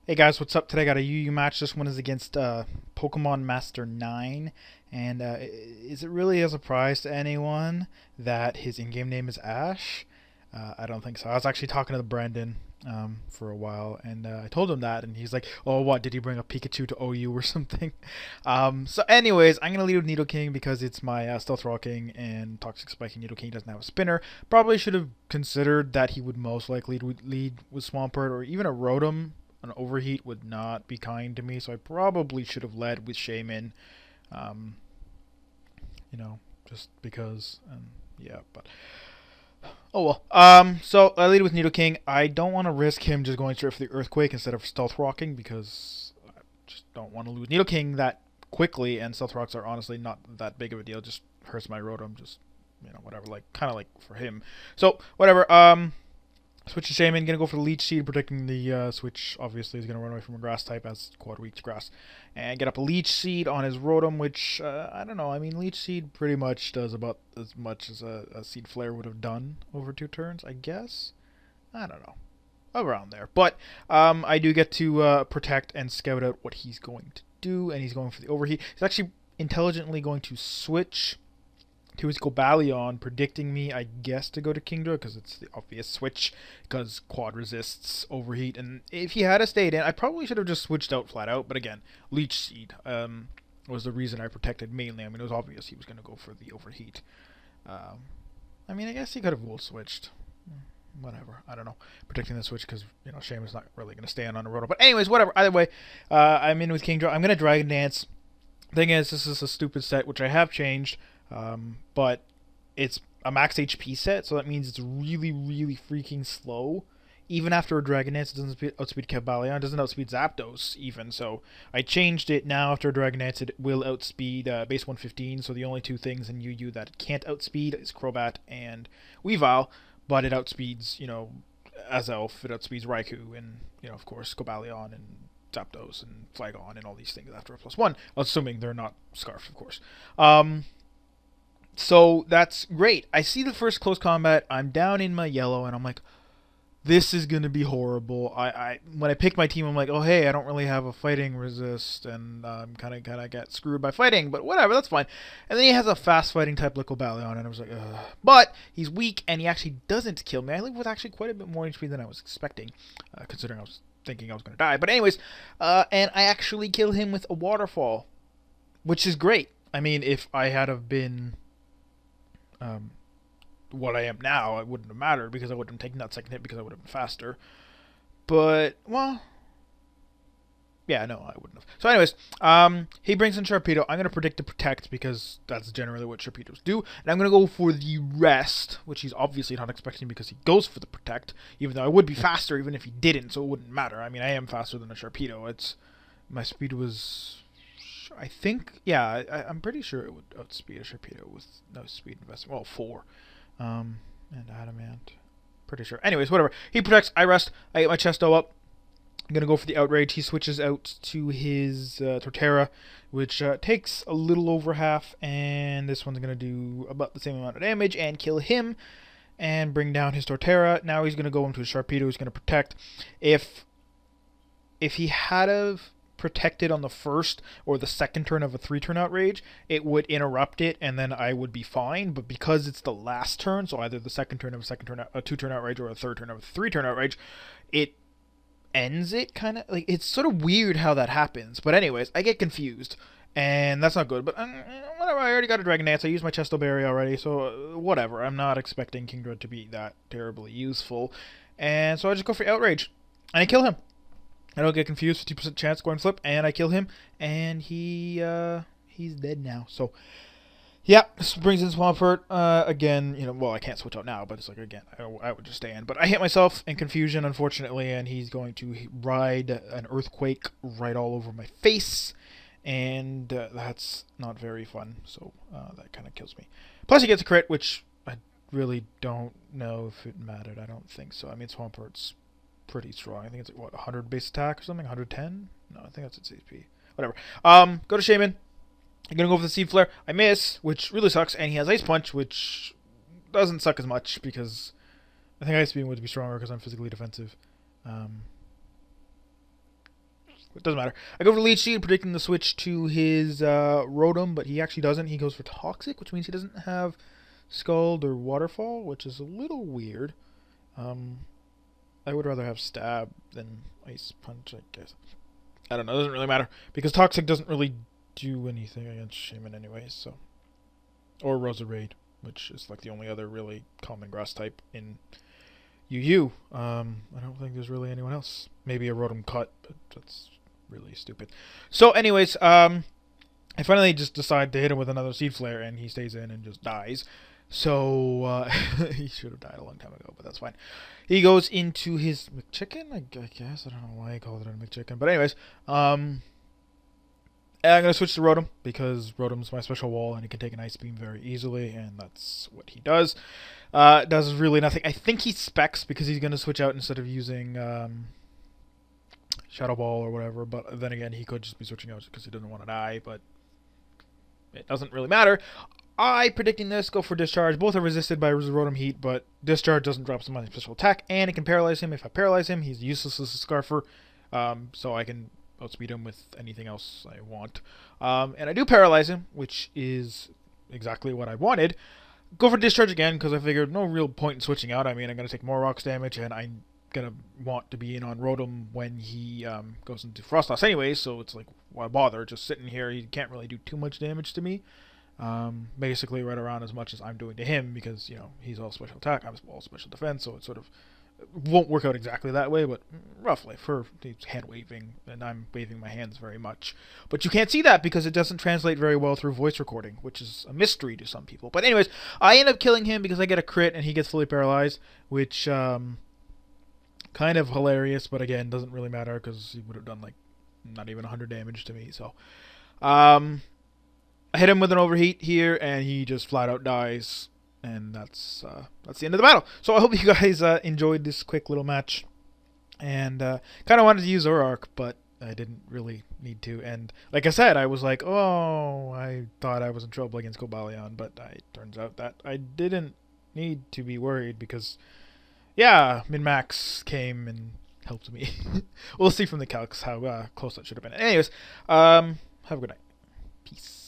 Hey guys, what's up? Today I got a UU match. This one is against Pokemon Master 9. And is it really a surprise to anyone that his in-game name is Ash? I don't think so. I was actually talking to Brandon for a while, and I told him that, and he's like, oh, what, did he bring a Pikachu to OU or something? So anyways, I'm going to lead with Nidoking because it's my Stealth Rocking and Toxic Spiking. Nidoking doesn't have a spinner. Probably should have considered that he would most likely lead with Swampert or even a Rotom. An Overheat would not be kind to me, so I probably should have led with Shaman. Um, just because, yeah, but oh well. So I lead with Nidoking. I don't want to risk him just going straight for the Earthquake instead of Stealth Rocking because I just don't want to lose Nidoking that quickly, and Stealth Rocks are honestly not that big of a deal. Just hurts my Rotom, just whatever, like kind of like for him. So whatever. Switch to Shaman, gonna go for the Leech Seed, protecting the switch. Obviously, he's gonna run away from a Grass type as Quad weak to Grass, and get up a Leech Seed on his Rotom, which I don't know. I mean, Leech Seed pretty much does about as much as a Seed Flare would have done over 2 turns, I guess. I don't know, around there. But I do get to protect and scout out what he's going to do, and he's going for the Overheat. He's actually intelligently going to switch to his Cobalion, predicting me, I guess, to go to Kingdra because it's the obvious switch because Quad resists Overheat. And if he had stayed in, I probably should have just switched out flat out. But again, Leech Seed was the reason I protected mainly. I mean, it was obvious he was going to go for the Overheat. I mean, I guess he could have switched. Whatever, I don't know. Protecting the switch because, Shaman's not really going to stay on a Roto. But anyways, whatever. Either way, I'm in with Kingdra. I'm going to Dragon Dance. Thing is, this is a stupid set, which I have changed. But it's a max HP set, so that means it's really, really freaking slow. Even after a Dragon Dance, it doesn't outspeed Cobalion, it doesn't outspeed Zapdos even, so I changed it now. After a Dragon Dance, it will outspeed base 115, so the only 2 things in UU that it can't outspeed is Crobat and Weavile, but it outspeeds, Azelf, it outspeeds Raikou, and, of course, Cobalion and Zapdos and Flygon and all these things after a +1, assuming they're not Scarfed, of course. So that's great. I see the first close combat. I'm down in my yellow, and I'm like, this is going to be horrible. When I picked my team, I'm like, oh, hey, I don't really have a fighting resist, and I'm kind of get screwed by fighting, but whatever, that's fine. And then he has a fast fighting type like Cobalion, and I was like, ugh. But he's weak, and he actually doesn't kill me. I live with actually quite a bit more HP than I was expecting, considering I was thinking I was going to die. But anyways, and I actually kill him with a Waterfall, which is great. I mean, if I had have been what I am now, it wouldn't have mattered because I wouldn't have taken that second hit because I would have been faster. But, well, yeah, no, I wouldn't have. So anyways, he brings in Sharpedo. I'm going to predict to protect because that's generally what Sharpedos do. And I'm going to go for the rest, which he's obviously not expecting because he goes for the protect, even though I would be faster even if he didn't, so it wouldn't matter. I mean, I am faster than a Sharpedo. My speed was, I think, yeah, I'm pretty sure it would outspeed a Sharpedo with no speed investment. Well, 4. And Adamant. Pretty sure. Anyways, whatever. He protects, I rest, I get my Chesto up. I'm going to go for the Outrage. He switches out to his Torterra, which takes a little over half, and this one's going to do about the same amount of damage and kill him and bring down his Torterra. Now he's going to go into his Sharpedo. He's going to protect. If he had have protected on the first or the second turn of a 3-turn Outrage, it would interrupt it and then I would be fine. But because it's the last turn, so either the second turn of a 2-turn Outrage or a third turn of a 3-turn Outrage, it ends it kind of like, it's sort of weird how that happens. But anyways, I get confused and that's not good. But whatever, I already got a Dragon Dance. I used my Chesto Berry already, so whatever. I'm not expecting Kingdra to be that terribly useful, and so I just go for Outrage and I kill him. I don't get confused. 50% chance going flip, and I kill him, and he's dead now. So, yeah, this brings in Swampert again. Well, I can't switch out now, but it's like again, I would just stay in. But I hit myself in confusion, unfortunately, and he's going to ride an Earthquake right all over my face, and that's not very fun. So that kind of kills me. Plus, he gets a crit, which I really don't know if it mattered. I don't think so. I mean, Swampert's pretty strong. I think it's like, what, 100 base attack or something? 110? No, I think that's its HP. Whatever. Go to Shaman. I'm gonna go for the Seed Flare. I miss, which really sucks, and he has Ice Punch, which doesn't suck as much because I think Ice Beam would be stronger because I'm physically defensive. It doesn't matter. I go for lead sheet, predicting the switch to his Rotom, but he actually doesn't. He goes for Toxic, which means he doesn't have Scald or Waterfall, which is a little weird. I would rather have Stab than Ice Punch, I guess. I don't know. It doesn't really matter, because Toxic doesn't really do anything against Shaman anyways, so. Or Roserade, which is like the only other really common grass type in UU. I don't think there's really anyone else. Maybe a Rotom Cut, but that's really stupid. So anyways, I finally just decide to hit him with another Seed Flare, and he stays in and just dies. So he should have died a long time ago, but that's fine. He goes into his McChicken, I guess. I don't know why he called it a McChicken, but anyways, I'm gonna switch to Rotom because Rotom's my special wall, and he can take an Ice Beam very easily, and that's what he does. Does really nothing. I think he specs because he's gonna switch out instead of using Shadow Ball or whatever. But then again, he could just be switching out because he doesn't want to die. But it doesn't really matter. I, predicting this, go for Discharge. Both are resisted by Rotom Heat, but Discharge doesn't drop some on his special attack, and it can paralyze him. If I paralyze him, he's useless as a Scarfer, so I can outspeed him with anything else I want. And I do paralyze him, which is exactly what I wanted. Go for Discharge again, because I figured no real point in switching out. I mean, I'm going to take more rocks damage, and I'm going to want to be in on Rotom when he goes into Frost anyway, so it's like, why bother? Just sitting here, he can't really do too much damage to me. Basically right around as much as I'm doing to him, because, you know, he's all special attack, I'm all special defense, so it sort of won't work out exactly that way, but roughly, for he's hand waving, and I'm waving my hands very much. But you can't see that because it doesn't translate very well through voice recording, which is a mystery to some people. But anyways, I end up killing him because I get a crit and he gets fully paralyzed, which kind of hilarious, but again, doesn't really matter because he would have done like not even 100 damage to me, so I hit him with an overheat here, and he just flat out dies, and that's the end of the battle. So I hope you guys enjoyed this quick little match, and kind of wanted to use Zoroark, but I didn't really need to. And like I said, I was like, oh, I thought I was in trouble against Cobalion, but it turns out that I didn't need to be worried because, yeah, Min-Max came and helped me. We'll see from the calcs how close that should have been. Anyways, have a good night. Peace.